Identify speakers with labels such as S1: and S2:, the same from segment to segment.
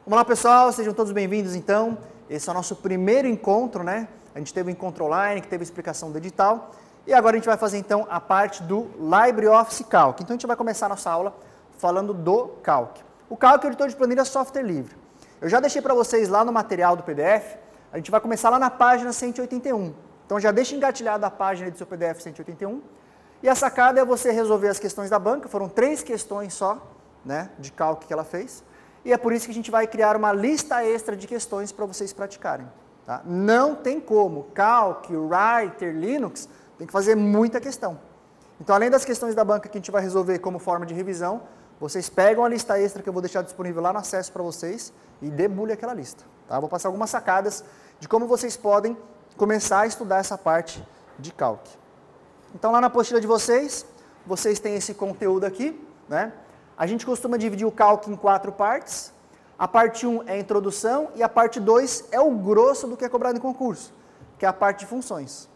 S1: Vamos lá, pessoal, sejam todos bem-vindos então. Esse é o nosso primeiro encontro, né? A gente teve um encontro online, que teve explicação do edital. E agora a gente vai fazer então a parte do LibreOffice Calc. Então a gente vai começar a nossa aula falando do Calc. O Calc é o editor de planilha software livre. Eu já deixei para vocês lá no material do PDF, a gente vai começar lá na página 181. Então já deixa engatilhado a página do seu PDF 181. E a sacada é você resolver as questões da banca, foram 3 questões só, né, de Calc que ela fez. E é por isso que a gente vai criar uma lista extra de questões para vocês praticarem. Tá? Não tem como. Calc, Writer, Linux, tem que fazer muita questão. Então, além das questões da banca que a gente vai resolver como forma de revisão, vocês pegam a lista extra que eu vou deixar disponível lá no acesso para vocês e debulhem aquela lista. Tá? Vou passar algumas sacadas de como vocês podem começar a estudar essa parte de Calc. Então, lá na apostila de vocês têm esse conteúdo aqui, né? A gente costuma dividir o Calc em 4 partes. A parte 1 é a introdução e a parte 2 é o grosso do que é cobrado em concurso, que é a parte de funções.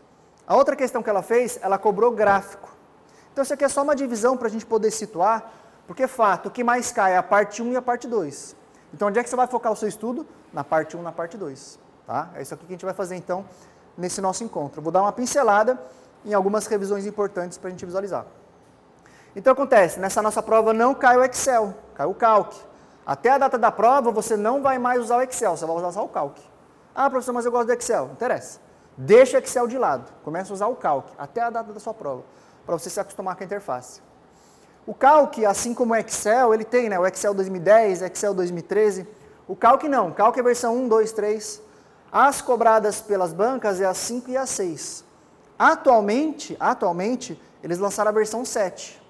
S1: A outra questão que ela fez, ela cobrou gráfico. Então isso aqui é só uma divisão para a gente poder situar, porque fato, o que mais cai é a parte 1 e a parte 2. Então onde é que você vai focar o seu estudo? Na parte 1 e na parte 2. Tá? É isso aqui que a gente vai fazer então nesse nosso encontro. Eu vou dar uma pincelada em algumas revisões importantes para a gente visualizar. Então acontece, nessa nossa prova não cai o Excel, cai o Calc. Até a data da prova você não vai mais usar o Excel, você vai usar só o Calc. Ah, professor, mas eu gosto do Excel. Não interessa. Deixa o Excel de lado, começa a usar o Calc até a data da sua prova, para você se acostumar com a interface. O Calc, assim como o Excel, ele tem, né, o Excel 2010, Excel 2013. O Calc não, o Calc é versão 1, 2, 3. As cobradas pelas bancas é a 5 e a 6. Atualmente, eles lançaram a versão 7.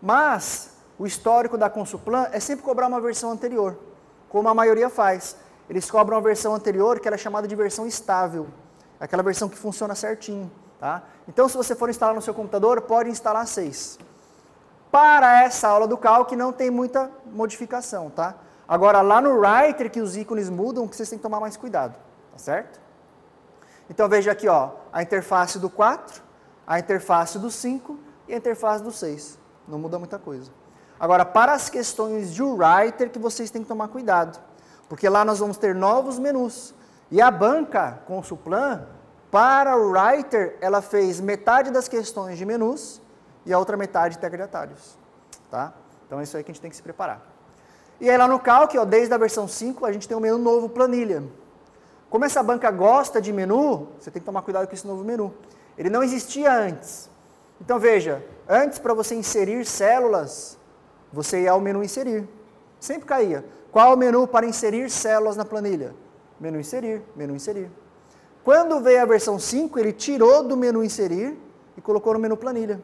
S1: Mas o histórico da Consulplan é sempre cobrar uma versão anterior, como a maioria faz. Eles cobram uma versão anterior que ela é chamada de versão estável, aquela versão que funciona certinho. Tá? Então, se você for instalar no seu computador, pode instalar 6. Para essa aula do Calc não tem muita modificação. Tá? Agora, lá no Writer, que os ícones mudam, que vocês têm que tomar mais cuidado. Tá certo? Então, veja aqui ó, a interface do 4, a interface do 5 e a interface do 6. Não muda muita coisa. Agora, para as questões de Writer, que vocês têm que tomar cuidado. Porque lá nós vamos ter novos menus. E a banca Consulplan, para o Writer, ela fez metade das questões de menus e a outra metade de tecla de atalhos. Tá? Então é isso aí que a gente tem que se preparar. E aí lá no Calc, ó, desde a versão 5, a gente tem um menu novo, planilha. Como essa banca gosta de menu, você tem que tomar cuidado com esse novo menu. Ele não existia antes. Então veja, antes para você inserir células, você ia ao menu inserir. Sempre caía. Qual o menu para inserir células na planilha? Menu inserir, menu inserir. Quando veio a versão 5, ele tirou do menu inserir e colocou no menu planilha.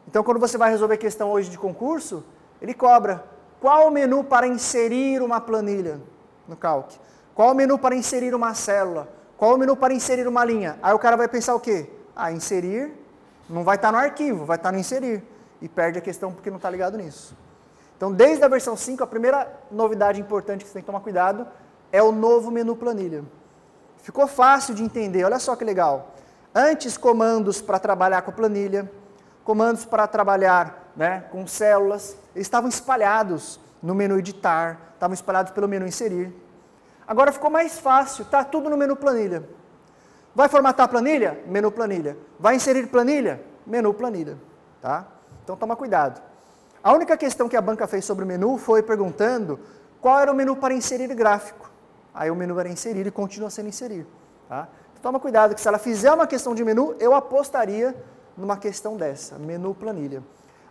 S1: Então quando você vai resolver questão hoje de concurso, ele cobra. Qual o menu para inserir uma planilha no Calc? Qual o menu para inserir uma célula? Qual o menu para inserir uma linha? Aí o cara vai pensar o quê? Ah, inserir não vai estar no arquivo, vai estar no inserir. E perde a questão porque não está ligado nisso. Então, desde a versão 5, a primeira novidade importante que você tem que tomar cuidado é o novo menu planilha. Ficou fácil de entender, olha só que legal. Antes, comandos para trabalhar com a planilha, comandos para trabalhar, né, com células, eles estavam espalhados no menu editar, estavam espalhados pelo menu inserir. Agora ficou mais fácil, está tudo no menu planilha. Vai formatar a planilha? Menu planilha. Vai inserir planilha? Menu planilha. Tá? Então toma cuidado. A única questão que a banca fez sobre o menu foi perguntando qual era o menu para inserir gráfico. Aí o menu era inserir e continua sendo inserir. Tá? Então toma cuidado que se ela fizer uma questão de menu, eu apostaria numa questão dessa, menu planilha.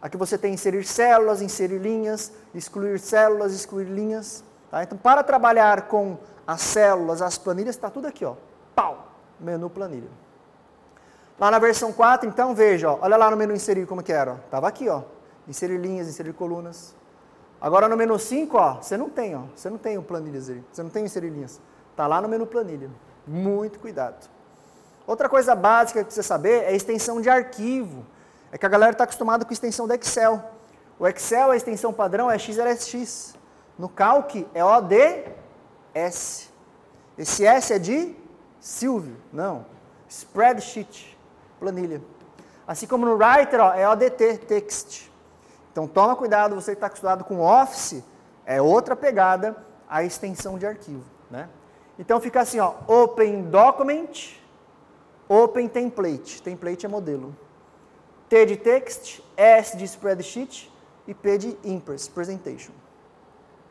S1: Aqui você tem inserir células, inserir linhas, excluir linhas. Tá? Então para trabalhar com as células, as planilhas, está tudo aqui, ó. Pau! Menu planilha. Lá na versão 4, então, veja, ó, olha lá no menu inserir como que era. Estava aqui, ó, inserir linhas, inserir colunas. Agora no menu 5, ó, você não tem o planilhas aí, você não tem inserir linhas. Está lá no menu planilha. Muito cuidado. Outra coisa básica que você saber é a extensão de arquivo. É que a galera está acostumada com a extensão do Excel. O Excel, a extensão padrão é XLSX. No Calc é ODS. Esse S é de Silvio, não, spreadsheet, planilha. Assim como no Writer, ó, é ODT, text. Então toma cuidado, você que está acostumado com Office, é outra pegada, a extensão de arquivo, né? Então fica assim, ó, Open Document, Open Template. Template é modelo. T de Text, S de Spreadsheet e P de Impress, Presentation.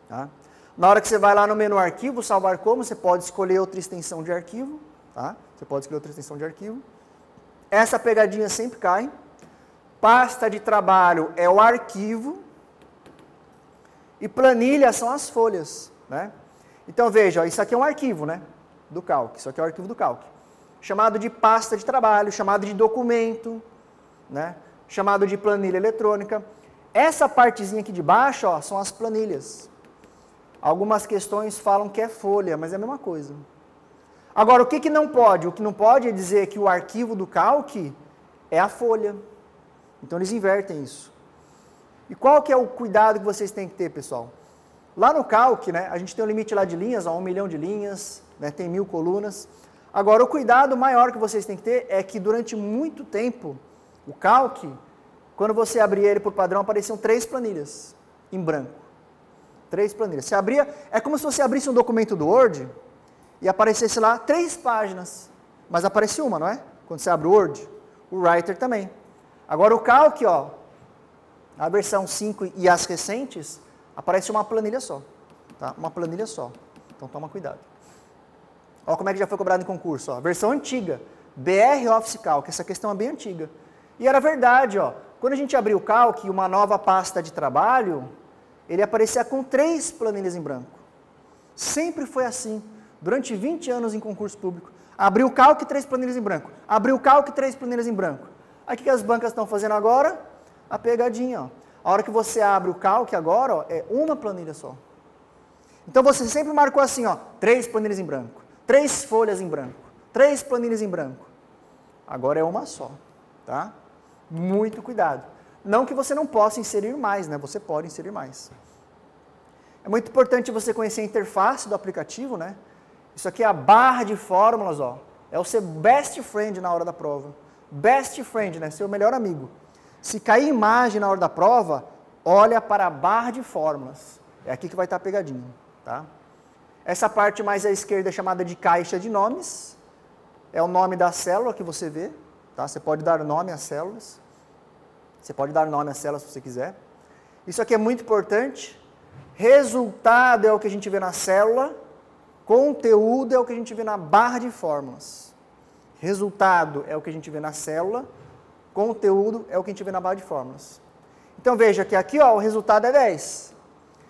S1: Tá? Na hora que você vai lá no menu Arquivo, Salvar Como, você pode escolher outra extensão de arquivo. Tá? Você pode escolher outra extensão de arquivo. Essa pegadinha sempre cai. Pasta de trabalho é o arquivo. E planilha são as folhas, né? Então veja, ó, isso aqui é um arquivo, né? Do Calc. Isso aqui é o arquivo do Calc. Chamado de pasta de trabalho, chamado de documento, né? Chamado de planilha eletrônica. Essa partezinha aqui de baixo, ó, são as planilhas. Algumas questões falam que é folha, mas é a mesma coisa. Agora, o que não pode? O que não pode é dizer que o arquivo do Calc é a folha. Então eles invertem isso. E qual que é o cuidado que vocês têm que ter, pessoal? Lá no Calc, né, a gente tem um limite lá de linhas, ó, 1 milhão de linhas, né, tem 1000 colunas. Agora, o cuidado maior que vocês têm que ter é que durante muito tempo, o Calc, quando você abria ele por padrão, apareciam 3 planilhas em branco. 3 planilhas. Você abria, é como se você abrisse um documento do Word e aparecesse lá 3 páginas. Mas aparece uma, não é? Quando você abre o Word. O Writer também. Agora o Calc, ó, a versão 5 e as recentes, aparece uma planilha só. Tá? Uma planilha só. Então toma cuidado. Olha como é que já foi cobrado em concurso. Ó. Versão antiga. BR Office Calc. Essa questão é bem antiga. E era verdade, ó. Quando a gente abriu o Calc, uma nova pasta de trabalho, ele aparecia com 3 planilhas em branco. Sempre foi assim. Durante 20 anos em concurso público. Abriu o Calc, 3 planilhas em branco. Abriu o Calc, 3 planilhas em branco. Aí o que as bancas estão fazendo agora? A pegadinha, ó. A hora que você abre o Calc agora, ó, é uma planilha só. Então você sempre marcou assim, ó, 3 planilhas em branco, 3 folhas em branco, 3 planilhas em branco. Agora é uma só, tá? Muito cuidado. Não que você não possa inserir mais, né? Você pode inserir mais. É muito importante você conhecer a interface do aplicativo, né? Isso aqui é a barra de fórmulas, ó. É o seu best friend na hora da prova. Best friend, né? Seu melhor amigo. Se cair imagem na hora da prova, olha para a barra de fórmulas. É aqui que vai estar pegadinho, tá? Essa parte mais à esquerda é chamada de caixa de nomes. É o nome da célula que você vê, tá? Você pode dar nome às células. Você pode dar nome às células se você quiser. Isso aqui é muito importante. Resultado é o que a gente vê na célula. Conteúdo é o que a gente vê na barra de fórmulas. Resultado é o que a gente vê na célula. Conteúdo é o que a gente vê na barra de fórmulas. Então veja que aqui, ó, o resultado é 10.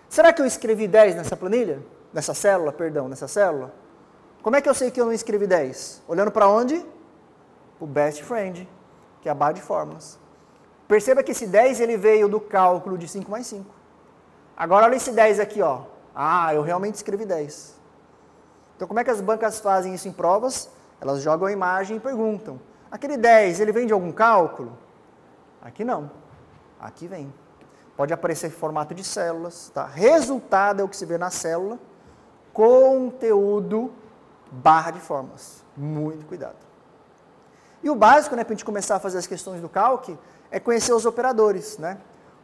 S1: Será que eu escrevi 10 nessa planilha? Nessa célula, perdão, nessa célula? Como é que eu sei que eu não escrevi 10? Olhando para onde? O best friend, que é a barra de fórmulas. Perceba que esse 10 ele veio do cálculo de 5 mais 5. Agora olha esse 10 aqui, ó. Ah, eu realmente escrevi 10. Então como é que as bancas fazem isso em provas? Elas jogam a imagem e perguntam. Aquele 10, ele vem de algum cálculo? Aqui não. Aqui vem. Pode aparecer em formato de células. Tá? Resultado é o que se vê na célula. Conteúdo, barra de fórmulas. Muito cuidado. E o básico, né, para a gente começar a fazer as questões do Calc, é conhecer os operadores. Né?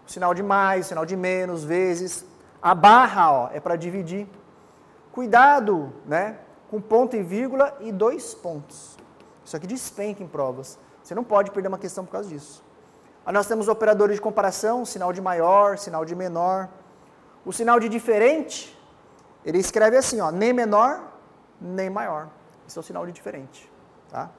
S1: O sinal de mais, o sinal de menos, vezes. A barra, ó, é para dividir. Cuidado, né, com ponto e vírgula e 2 pontos. Isso aqui despenca em provas. Você não pode perder uma questão por causa disso. Aí nós temos operadores de comparação, sinal de maior, sinal de menor. O sinal de diferente, ele escreve assim, ó, nem menor, nem maior. Esse é o sinal de diferente. Tá?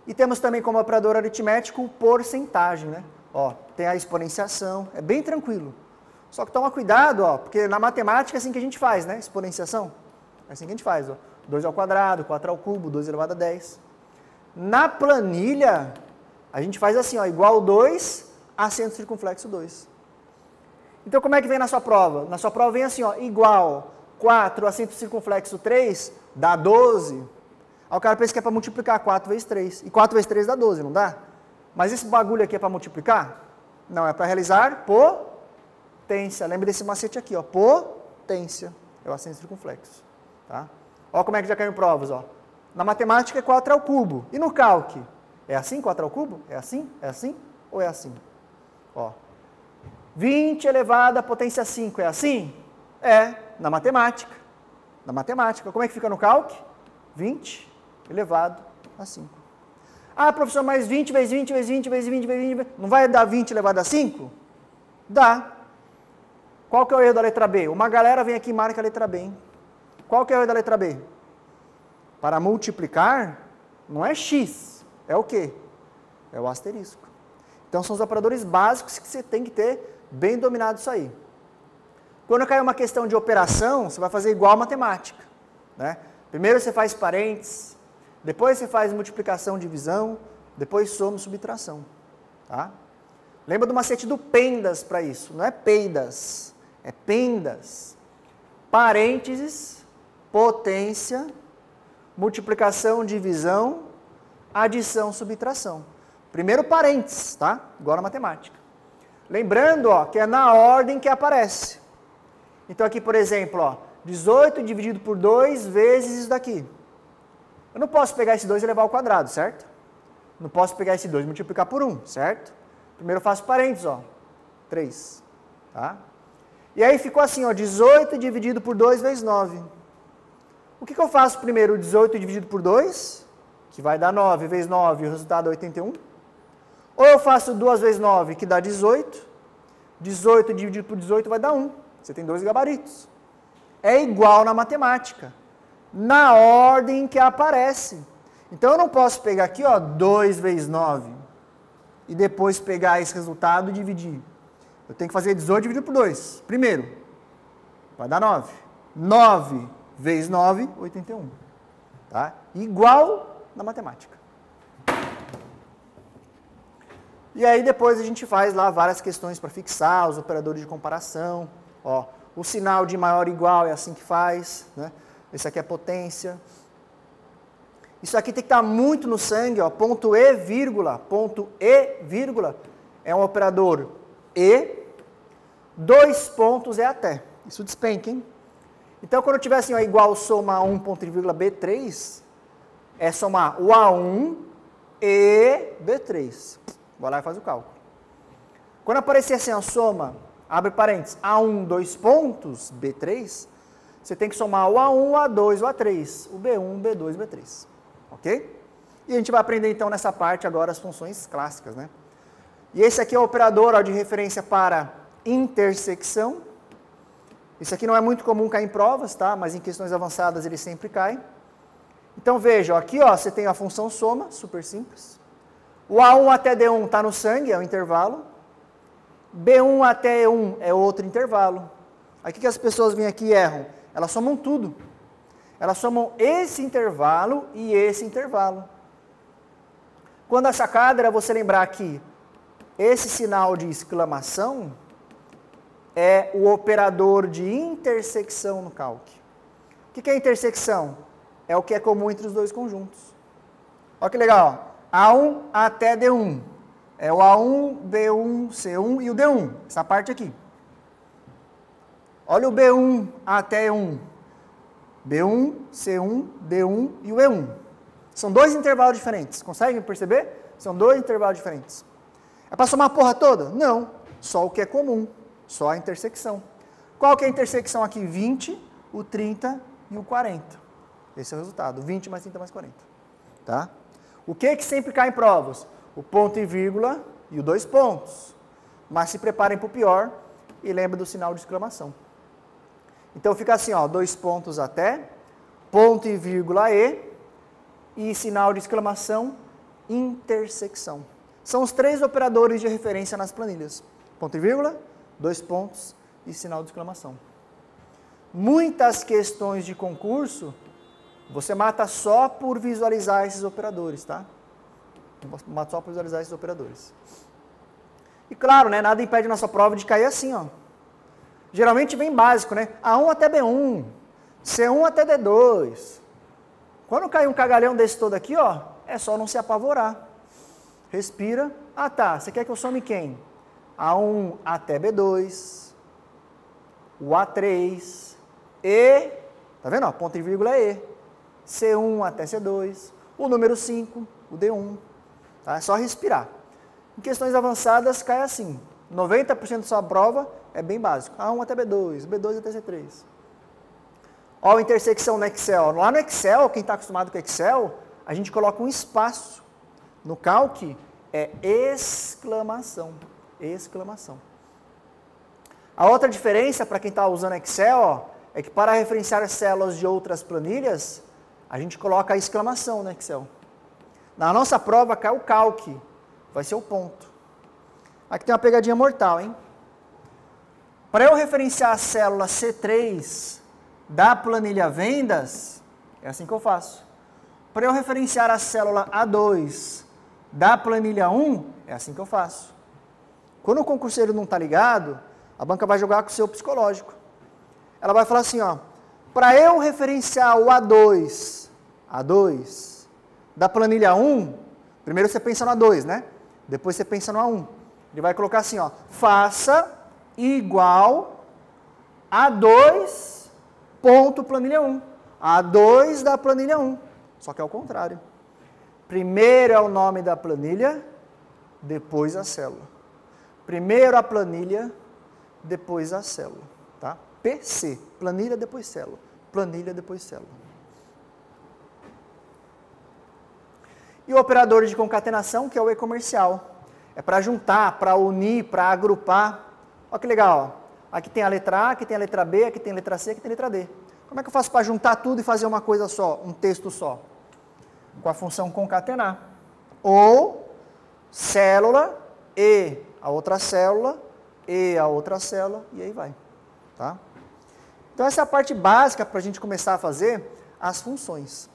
S1: E temos também como operador aritmético porcentagem. Né? Ó, tem a exponenciação, é bem tranquilo. Só que toma cuidado, ó, porque na matemática é assim que a gente faz, né? Exponenciação. É assim que a gente faz, ó. 2 ao quadrado, 4 ao cubo, 2 elevado a 10. Na planilha, a gente faz assim, ó, igual 2, acento circunflexo 2. Então, como é que vem na sua prova? Na sua prova vem assim, ó, igual 4, acento circunflexo 3, dá 12. Aí o cara pensa que é para multiplicar 4 vezes 3. E 4 vezes 3 dá 12, não dá? Mas esse bagulho aqui é para multiplicar? Não, é para realizar potência. Lembra desse macete aqui, ó, potência. É o acento circunflexo. Tá? Olha como é que já caiu em provas, ó. Na matemática é 4 ao cubo. E no Calc? É assim, 4 ao cubo? É assim? É assim? Ou é assim? Ó. 20 elevado à potência 5, é assim? É. Na matemática. Na matemática. Como é que fica no cálculo? 20 elevado a 5. Ah, professor, mas 20 vezes 20 vezes 20 vezes 20 vezes 20, não vai dar 20 elevado a 5? Dá. Qual que é o erro da letra B? Uma galera vem aqui e marca a letra B, hein? Qual que é o erro da letra B? Para multiplicar, não é x, é o quê? É o asterisco. Então, são os operadores básicos que você tem que ter bem dominado isso aí. Quando cai uma questão de operação, você vai fazer igual a matemática, né? Primeiro você faz parênteses, depois você faz multiplicação, divisão, depois soma e subtração, tá? Lembra do macete do pendas para isso, não é peidas, é pendas. Parênteses, potência, multiplicação, divisão, adição, subtração. Primeiro parênteses, tá? Igual na matemática. Lembrando, ó, que é na ordem que aparece. Então aqui, por exemplo, ó, 18 dividido por 2 vezes isso daqui. Eu não posso pegar esse 2 e levar ao quadrado, certo? Não posso pegar esse 2 e multiplicar por 1, certo? Primeiro eu faço parênteses, ó, 3, tá? E aí ficou assim, ó, 18 dividido por 2 vezes 9. O que eu faço primeiro? 18 dividido por 2, que vai dar 9 vezes 9, o resultado é 81. Ou eu faço 2 vezes 9, que dá 18. 18 dividido por 18 vai dar 1. Você tem dois gabaritos. É igual na matemática, na ordem que aparece. Então eu não posso pegar aqui, ó, 2 vezes 9 e depois pegar esse resultado e dividir. Eu tenho que fazer 18 dividido por 2. Primeiro, vai dar 9. 9 vezes 9, 81. Tá? Igual na matemática. E aí depois a gente faz lá várias questões para fixar os operadores de comparação. Ó, o sinal de maior ou igual é assim que faz, né? Esse aqui é potência. Isso aqui tem que estar muito no sangue, ó, ponto e vírgula é um operador e, 2 pontos é até. Isso despenca, hein? Então quando eu tiver assim, ó, igual soma 1 ponto e vírgula B3, é somar o A1 e B3. Vai lá e faz o cálculo. Quando aparecer assim, a soma, abre parênteses, A1, 2 pontos, B3, você tem que somar o A1, o A2, o A3, o B1, o B2, o B3. Ok? E a gente vai aprender então nessa parte agora as funções clássicas, né? E esse aqui é o operador, ó, de referência para intersecção. Isso aqui não é muito comum cair em provas, tá? Mas em questões avançadas ele sempre cai. Então veja, ó, aqui ó, você tem a função soma, super simples. O A1 até D1 está no sangue, é o intervalo. B1 até E1 é outro intervalo. Aí o que as pessoas vêm aqui e erram? Elas somam tudo. Elas somam esse intervalo e esse intervalo. Quando a sacada era você lembrar que esse sinal de exclamação é o operador de intersecção no cálculo. O que é intersecção? É o que é comum entre os dois conjuntos. Olha que legal, ó. A1 até D1. É o A1, B1, C1 e o D1. Essa parte aqui. Olha o B1 até E1. B1, C1, D1 e o E1. São dois intervalos diferentes. Conseguem perceber? São dois intervalos diferentes. É para somar a porra toda? Não. Só o que é comum. Só a intersecção. Qual que é a intersecção aqui? 20, o 30 e o 40. Esse é o resultado. 20 mais 30 mais 40. Tá? O que sempre cai em provas? O ponto e vírgula e o 2 pontos. Mas se preparem para o pior e lembrem do sinal de exclamação. Então fica assim, ó, 2 pontos até, ponto e vírgula e sinal de exclamação, intersecção. São os 3 operadores de referência nas planilhas. Ponto e vírgula, 2 pontos e sinal de exclamação. Muitas questões de concurso, você mata só por visualizar esses operadores, tá? Mata só por visualizar esses operadores. E claro, né, nada impede a nossa prova de cair assim, ó. Geralmente vem básico, né? A1 até B1, C1 até D2. Quando cai um cagalhão desse todo aqui, ó, é só não se apavorar. Respira. Ah, tá. Você quer que eu some quem? A1 até B2, o A3, E, tá vendo? Ó, ponto e vírgula E. C1 até C2, o número 5, o D1. Tá? É só respirar. Em questões avançadas, cai assim. 90% da sua prova é bem básico. A1 até B2, B2 até C3. Ó, a intersecção no Excel. Lá no Excel, quem está acostumado com o Excel, a gente coloca um espaço. No Calc, é exclamação. Exclamação. A outra diferença, para quem está usando Excel, ó, é que para referenciar células de outras planilhas, a gente coloca a exclamação no Excel. Na nossa prova, cai o Calc. Vai ser o ponto. Aqui tem uma pegadinha mortal, hein? Para eu referenciar a célula C3 da planilha vendas, é assim que eu faço. Para eu referenciar a célula A2 da planilha 1, é assim que eu faço. Quando o concurseiro não está ligado, a banca vai jogar com o seu psicológico. Ela vai falar assim, ó, para eu referenciar o A2 da planilha 1, primeiro você pensa no A2, né? Depois você pensa no A1. Ele vai colocar assim, ó, faça igual A2 ponto planilha 1. A2 da planilha 1. Só que é o contrário. Primeiro é o nome da planilha, depois a célula. Primeiro a planilha, depois a célula. Tá? PC, planilha depois célula. Planilha depois célula. E o operador de concatenação, que é o e-comercial. É para juntar, para unir, para agrupar. Olha que legal. Ó. Aqui tem a letra A, aqui tem a letra B, aqui tem a letra C, aqui tem a letra D. Como é que eu faço para juntar tudo e fazer uma coisa só, um texto só? Com a função concatenar. Ou célula e a outra célula e a outra célula e aí vai. Tá? Então essa é a parte básica para a gente começar a fazer as funções.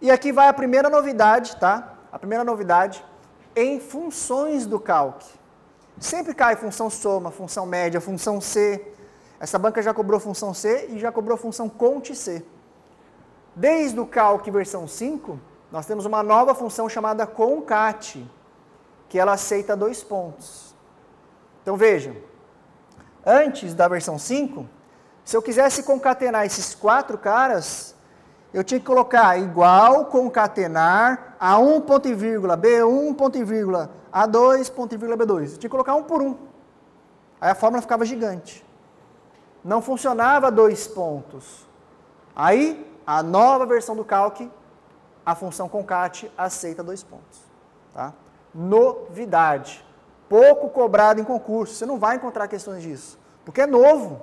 S1: E aqui vai a primeira novidade, tá? A primeira novidade em funções do Calc. Sempre cai função soma, função média, função C. Essa banca já cobrou função C e já cobrou função cont C. Desde o Calc versão 5, nós temos uma nova função chamada concat, que ela aceita 2 pontos. Então vejam, antes da versão 5, se eu quisesse concatenar esses 4 caras, eu tinha que colocar igual concatenar A1 ponto e vírgula, B1 ponto e vírgula, A2 ponto e vírgula, B2. Eu tinha que colocar um por um. Aí a fórmula ficava gigante. Não funcionava 2 pontos. Aí, a nova versão do Calc, a função concat aceita 2 pontos. Tá? Novidade. Pouco cobrado em concurso. Você não vai encontrar questões disso. Porque é novo.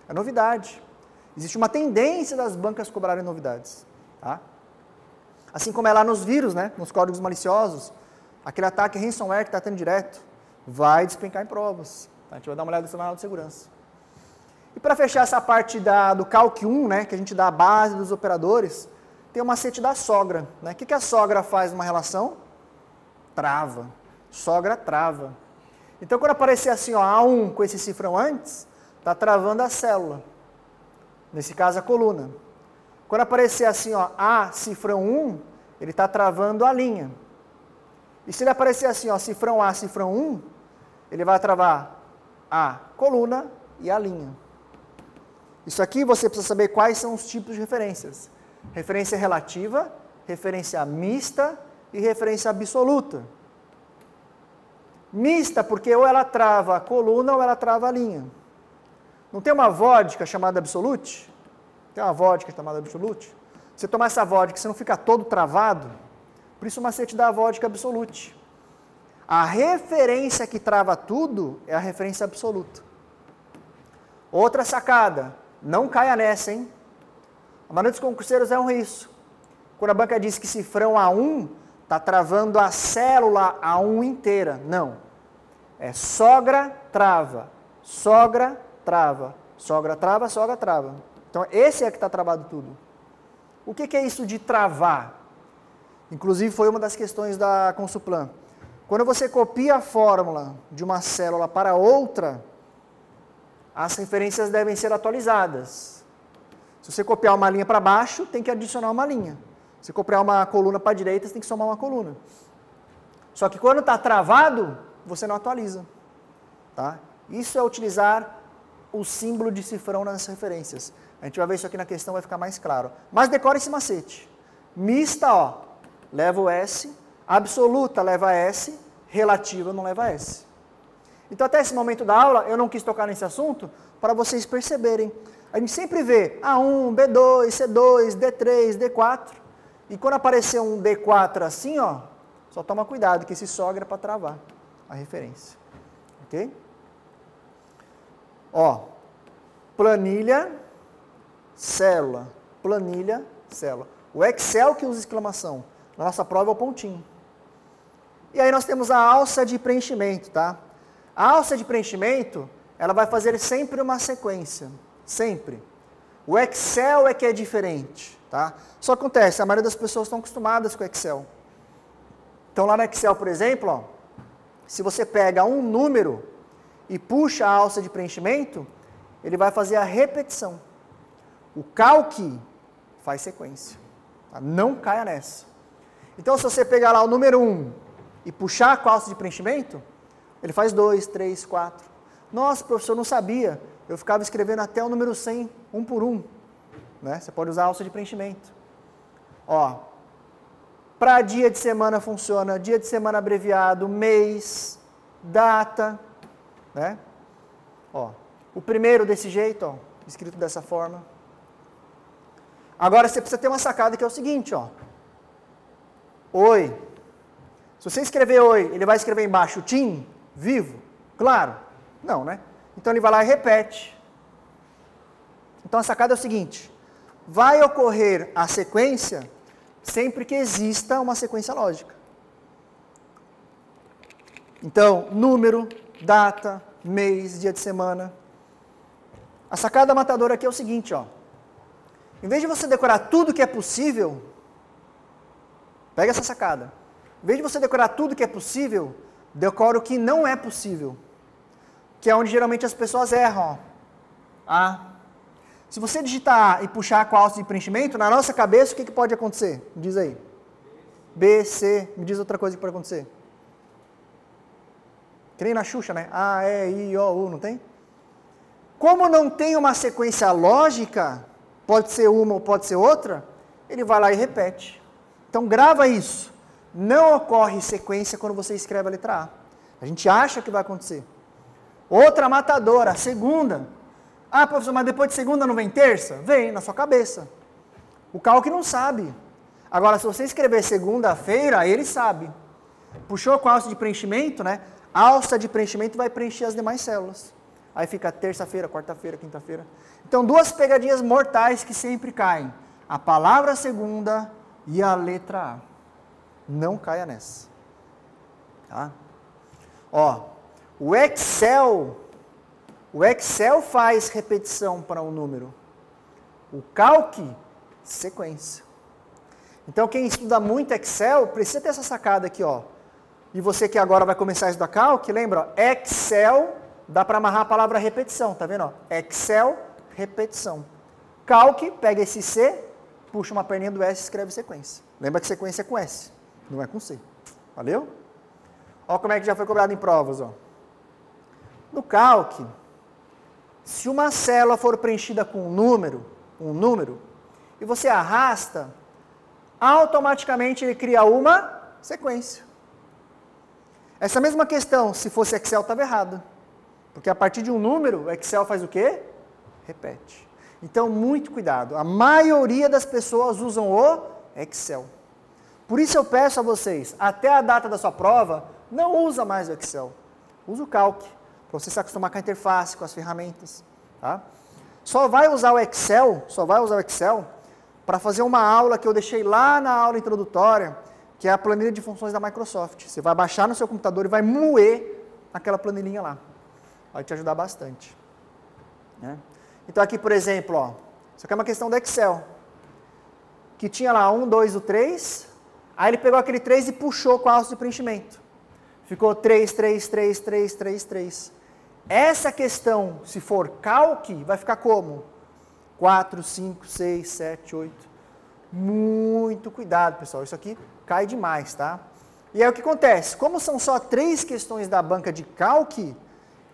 S1: É novidade. Existe uma tendência das bancas cobrarem novidades. Tá? Assim como é lá nos vírus, né? Nos códigos maliciosos. Aquele ataque ransomware que está tendo direto. Vai despencar em provas. Tá? A gente vai dar uma olhada no manual de segurança. E para fechar essa parte do Calc 1, né, que a gente dá a base dos operadores, tem o macete da sogra. Né? O que a sogra faz numa relação? Trava. Sogra trava. Então, quando aparecer assim, ó, A1 com esse cifrão antes, está travando a célula. Nesse caso, a coluna. Quando aparecer assim, ó, A cifrão 1, ele está travando a linha. E se ele aparecer assim, ó, cifrão A, cifrão 1, ele vai travar a coluna e a linha. Isso aqui você precisa saber quais são os tipos de referências. Referência relativa, referência mista e referência absoluta. Mista porque ou ela trava a coluna ou ela trava a linha. Não tem uma vodka chamada absolute? Tem uma vodka chamada absolute? Você tomar essa vodka, você não fica todo travado? Por isso o macete da vodka absolute. A referência que trava tudo é a referência absoluta. Outra sacada, não caia nessa, hein? A maioria dos concurseiros erram isso. Quando a banca diz que cifrão A1 está travando a célula A1 inteira. Não. É sogra, trava. Sogra, trava. Sogra, trava, sogra, trava. Então, esse é que está travado tudo. O que é isso de travar? Inclusive, foi uma das questões da Consuplan. Quando você copia a fórmula de uma célula para outra, as referências devem ser atualizadas. Se você copiar uma linha para baixo, tem que adicionar uma linha. Se copiar uma coluna para a direita, você tem que somar uma coluna. Só que quando está travado, você não atualiza. Tá? Isso é utilizar o símbolo de cifrão nas referências. A gente vai ver isso aqui na questão, vai ficar mais claro. Mas decore esse macete. Mista, ó, leva o S. Absoluta leva S. Relativa não leva S. Então, até esse momento da aula, eu não quis tocar nesse assunto para vocês perceberem. A gente sempre vê A1, B2, C2, D3, D4. E quando aparecer um D4 assim, ó, só toma cuidado, que esse sogra é para travar a referência. Ok? Ó, planilha, célula, planilha, célula. O Excel que usa exclamação. Na nossa prova é o pontinho. E aí nós temos a alça de preenchimento, tá? A alça de preenchimento, ela vai fazer sempre uma sequência. Sempre. O Excel é que é diferente, tá? Só acontece, a maioria das pessoas estão acostumadas com o Excel. Então lá no Excel, por exemplo, ó, se você pega um número e puxa a alça de preenchimento, ele vai fazer a repetição. O Calc faz sequência. Tá? Não caia nessa. Então se você pegar lá o número 1 e puxar com a alça de preenchimento, ele faz 2, 3, 4. Nossa, professor, não sabia. Eu ficava escrevendo até o número 100, um por um. Né? Você pode usar a alça de preenchimento. Ó, para dia de semana funciona, dia de semana abreviado, mês, data, né? Ó, o primeiro desse jeito, ó, escrito dessa forma. Agora você precisa ter uma sacada que é o seguinte, ó. Oi. Se você escrever oi, ele vai escrever embaixo Tim, vivo? Claro. Não, né? Então ele vai lá e repete. Então a sacada é o seguinte: vai ocorrer a sequência sempre que exista uma sequência lógica. Então, número, data, mês, dia de semana. A sacada matadora aqui é o seguinte, ó. Em vez de você decorar tudo que é possível, pega essa sacada. Em vez de você decorar tudo que é possível, decora o que não é possível. Que é onde geralmente as pessoas erram, ó. A. Se você digitar A e puxar com a alça de preenchimento, na nossa cabeça, o que pode acontecer? Me diz aí. B, C, me diz outra coisa que pode acontecer. Que nem na Xuxa, né? A, E, I, O, U, não tem? Como não tem uma sequência lógica, pode ser uma ou pode ser outra, ele vai lá e repete. Então grava isso. Não ocorre sequência quando você escreve a letra A. A gente acha que vai acontecer. Outra matadora, segunda. Ah, professor, mas depois de segunda não vem terça? Vem, na sua cabeça. O Calc não sabe. Agora, se você escrever segunda-feira, ele sabe. Puxou com a alça de preenchimento, né? A alça de preenchimento vai preencher as demais células. Aí fica terça-feira, quarta-feira, quinta-feira. Então, duas pegadinhas mortais que sempre caem. A palavra segunda e a letra A. Não caia nessa. Tá? Ó, o Excel faz repetição para um número. O Calc, sequência. Então, quem estuda muito Excel, precisa ter essa sacada aqui, ó. E você que agora vai começar a estudar Calc, lembra? Ó, Excel, dá para amarrar a palavra repetição, tá vendo? Ó? Excel, repetição. Calc, pega esse C, puxa uma perninha do S e escreve sequência. Lembra que sequência é com S, não é com C. Valeu? Ó como é que já foi cobrado em provas, ó. No Calc, se uma célula for preenchida com um número, e você arrasta, automaticamente ele cria uma sequência. Essa mesma questão, se fosse Excel, estava errado. Porque a partir de um número, o Excel faz o quê? Repete. Então, muito cuidado. A maioria das pessoas usam o Excel. Por isso eu peço a vocês, até a data da sua prova, não usa mais o Excel. Usa o Calc. Para você se acostumar com a interface, com as ferramentas. Tá? Só vai usar o Excel para fazer uma aula que eu deixei lá na aula introdutória, que é a planilha de funções da Microsoft. Você vai baixar no seu computador e vai moer aquela planilhinha lá. Vai te ajudar bastante. Né? Então aqui, por exemplo, ó, isso aqui é uma questão do Excel. Que tinha lá 1, 2, o 3, aí ele pegou aquele 3 e puxou com a alça de preenchimento. Ficou 3, 3, 3, 3, 3, 3. Essa questão, se for Calc, vai ficar como? 4, 5, 6, 7, 8. Muito cuidado, pessoal. Isso aqui cai demais, tá? E aí o que acontece? Como são só 3 questões da banca de Calc,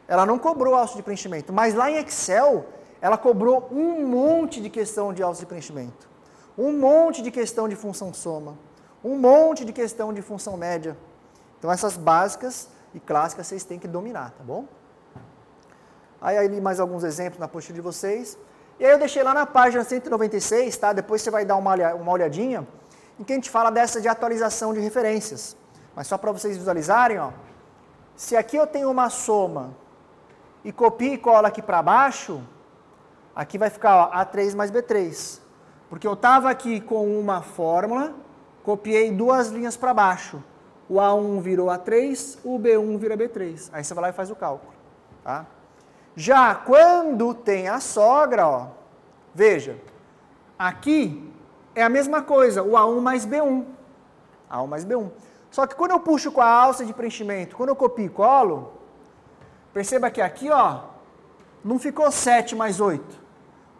S1: ela não cobrou alça de preenchimento. Mas lá em Excel, ela cobrou um monte de questão de alça de preenchimento. Um monte de questão de função soma. Um monte de questão de função média. Então essas básicas e clássica vocês têm que dominar, tá bom? Aí ali mais alguns exemplos na apostila de vocês. E aí eu deixei lá na página 196, tá? Depois você vai dar uma olhadinha, em que a gente fala dessa de atualização de referências. Mas só para vocês visualizarem, ó. Se aqui eu tenho uma soma e copio e colo aqui para baixo, aqui vai ficar ó, A3 mais B3. Porque eu estava aqui com uma fórmula, copiei duas linhas para baixo. O A1 virou A3, o B1 vira B3. Aí você vai lá e faz o cálculo. Tá? Já quando tem a sogra, ó, veja, aqui é a mesma coisa, o A1 mais B1. A1 mais B1. Só que quando eu puxo com a alça de preenchimento, quando eu copio e colo, perceba que aqui, ó, não ficou 7 mais 8.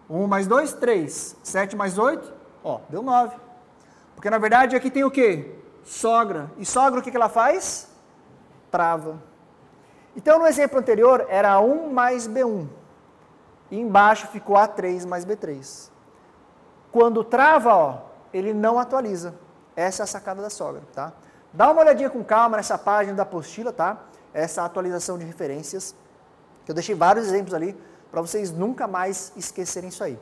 S1: 1 mais 2, 3. 7 mais 8, ó, deu 9. Porque na verdade aqui tem o quê? Sogra. E sogra o que ela faz? Trava. Então no exemplo anterior era 1 mais B1. E embaixo ficou A3 mais B3. Quando trava, ó, ele não atualiza. Essa é a sacada da sogra, tá? Dá uma olhadinha com calma nessa página da apostila, tá? Essa atualização de referências. Que eu deixei vários exemplos ali para vocês nunca mais esquecerem isso aí.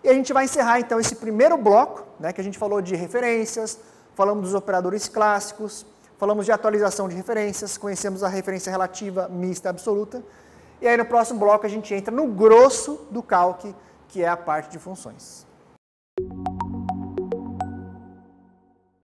S1: E a gente vai encerrar então esse primeiro bloco, né, que a gente falou de referências, falamos dos operadores clássicos, falamos de atualização de referências, conhecemos a referência relativa, mista e absoluta. E aí no próximo bloco a gente entra no grosso do calque, que é a parte de funções.